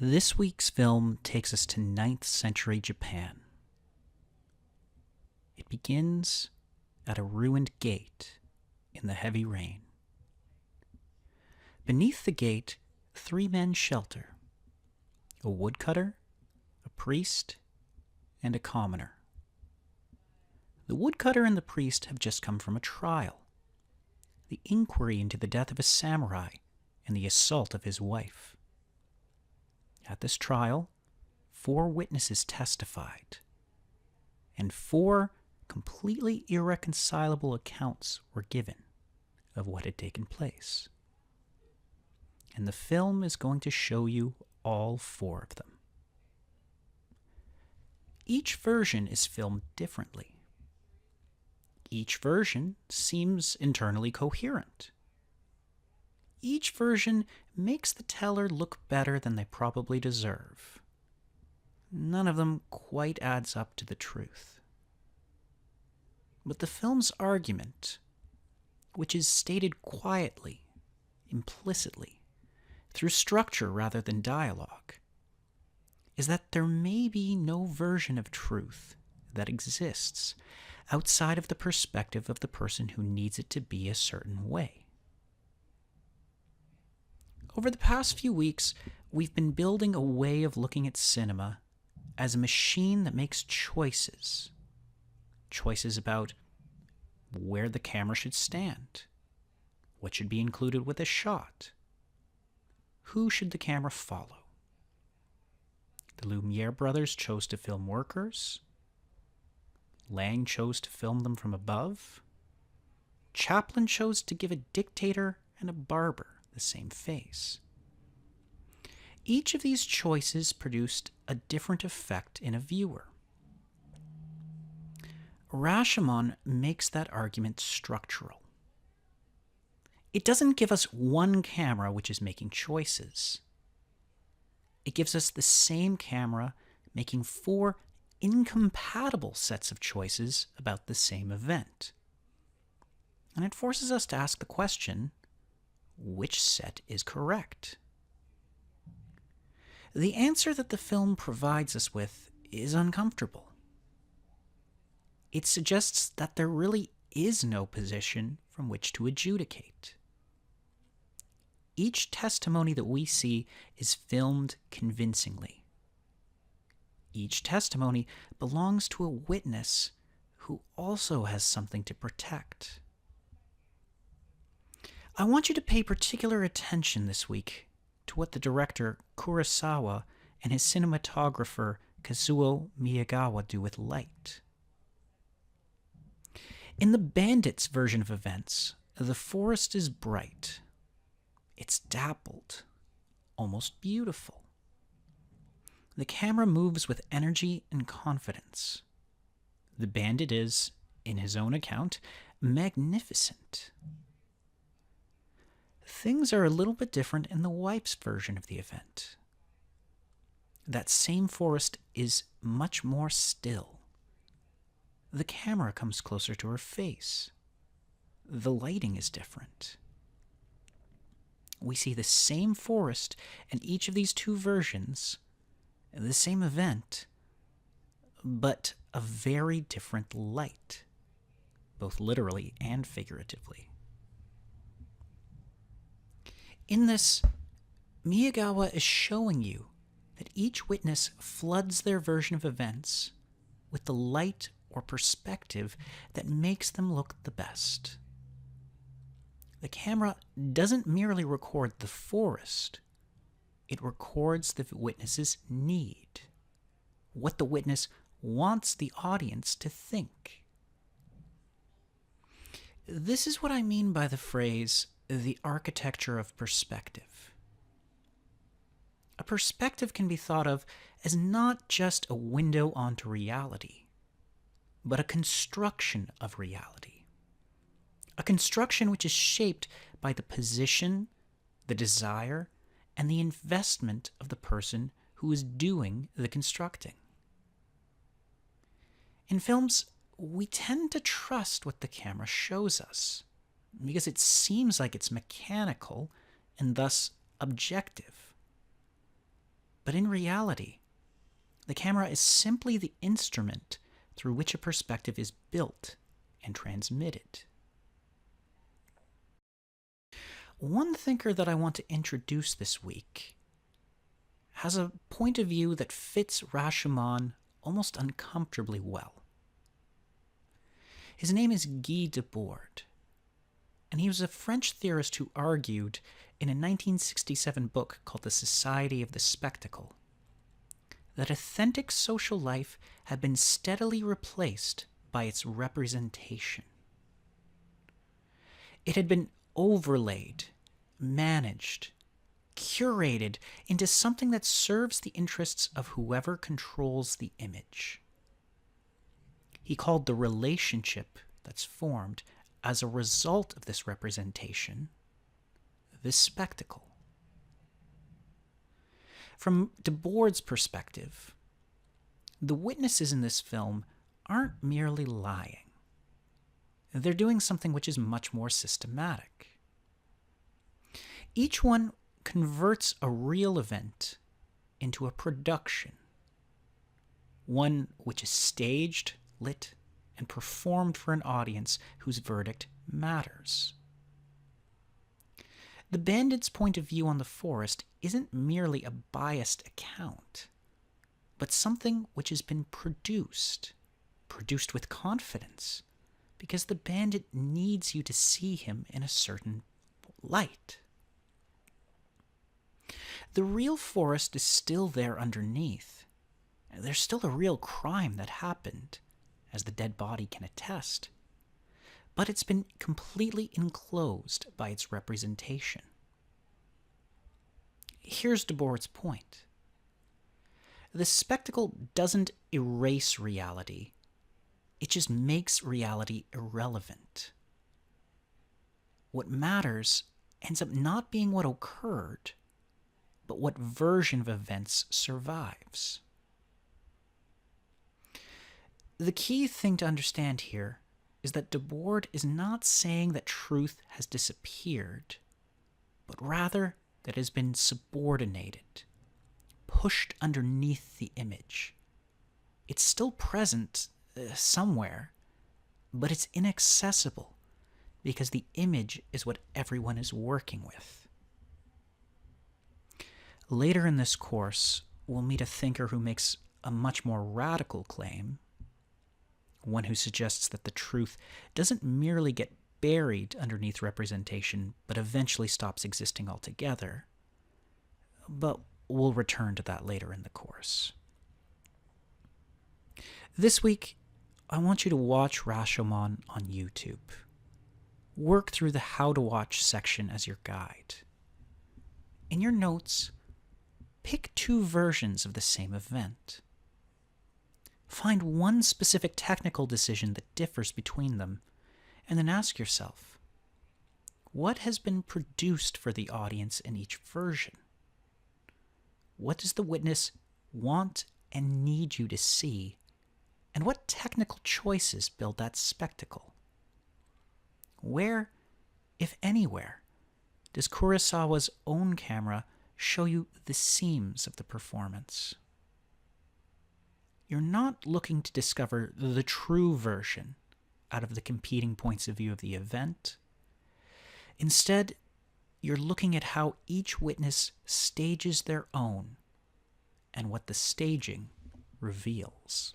This week's film takes us to 9th century Japan. It begins at a ruined gate in the heavy rain. Beneath the gate, 3 men shelter: a woodcutter, a priest, and a commoner. The woodcutter and the priest have just come from a trial, the inquiry into the death of a samurai and the assault of his wife. At this trial, 4 witnesses testified, and 4 completely irreconcilable accounts were given of what had taken place. And the film is going to show you all 4 of them. Each version is filmed differently. Each version seems internally coherent. Each version makes the teller look better than they probably deserve. None of them quite adds up to the truth. But the film's argument, which is stated quietly, implicitly, through structure rather than dialogue, is that there may be no version of truth that exists outside of the perspective of the person who needs it to be a certain way. Over the past few weeks, we've been building a way of looking at cinema as a machine that makes choices. Choices about where the camera should stand, what should be included with a shot, who should the camera follow. The Lumiere brothers chose to film workers. Lang chose to film them from above. Chaplin chose to give a dictator and a barber the same face. Each of these choices produced a different effect in a viewer. Rashomon makes that argument structural. It doesn't give us one camera which is making choices. It gives us the same camera making 4 incompatible sets of choices about the same event. And it forces us to ask the question, which set is correct? The answer that the film provides us with is uncomfortable. It suggests that there really is no position from which to adjudicate. Each testimony that we see is filmed convincingly. Each testimony belongs to a witness who also has something to protect. I want you to pay particular attention this week to what the director Kurosawa and his cinematographer Kazuo Miyagawa do with light. In the Bandits version of events, the forest is bright. It's dappled, almost beautiful. The camera moves with energy and confidence. The bandit is, in his own account, magnificent. Things are a little bit different in the wife's version of the event. That same forest is much more still. The camera comes closer to her face. The lighting is different. We see the same forest in each of these 2 versions, the same event, but a very different light, both literally and figuratively. In this, Miyagawa is showing you that each witness floods their version of events with the light or perspective that makes them look the best. The camera doesn't merely record the forest, it records the witness's need, what the witness wants the audience to think. This is what I mean by the phrase, the architecture of perspective. A perspective can be thought of as not just a window onto reality, but a construction of reality. A construction which is shaped by the position, the desire, and the investment of the person who is doing the constructing. In films, we tend to trust what the camera shows us, because it seems like it's mechanical and thus objective. But in reality, the camera is simply the instrument through which a perspective is built and transmitted. One thinker that I want to introduce this week has a point of view that fits Rashomon almost uncomfortably well. His name is Guy Debord, and he was a French theorist who argued in a 1967 book called The Society of the Spectacle that authentic social life had been steadily replaced by its representation. It had been overlaid, managed, curated into something that serves the interests of whoever controls the image. He called the relationship that's formed as a result of this representation the spectacle. From Debord's perspective, the witnesses in this film aren't merely lying. They're doing something which is much more systematic. Each one converts a real event into a production, one which is staged, lit, and performed for an audience whose verdict matters. The bandit's point of view on the forest isn't merely a biased account, but something which has been produced with confidence, because the bandit needs you to see him in a certain light. The real forest is still there underneath. There's still a real crime that happened, as the dead body can attest, but it's been completely enclosed by its representation. Here's Debord's point. The spectacle doesn't erase reality. It just makes reality irrelevant. What matters ends up not being what occurred, but what version of events survives. The key thing to understand here is that Debord is not saying that truth has disappeared, but rather that it has been subordinated, pushed underneath the image. It's still present somewhere, but it's inaccessible because the image is what everyone is working with. Later in this course, we'll meet a thinker who makes a much more radical claim, one who suggests that the truth doesn't merely get buried underneath representation, but eventually stops existing altogether. But we'll return to that later in the course. This week, I want you to watch Rashomon on YouTube. Work through the How to Watch section as your guide. In your notes, pick 2 versions of the same event. Find one specific technical decision that differs between them, and then ask yourself, what has been produced for the audience in each version? What does the witness want and need you to see? And what technical choices build that spectacle? Where, if anywhere, does Kurosawa's own camera show you the seams of the performance? You're not looking to discover the true version out of the competing points of view of the event. Instead, you're looking at how each witness stages their own and what the staging reveals.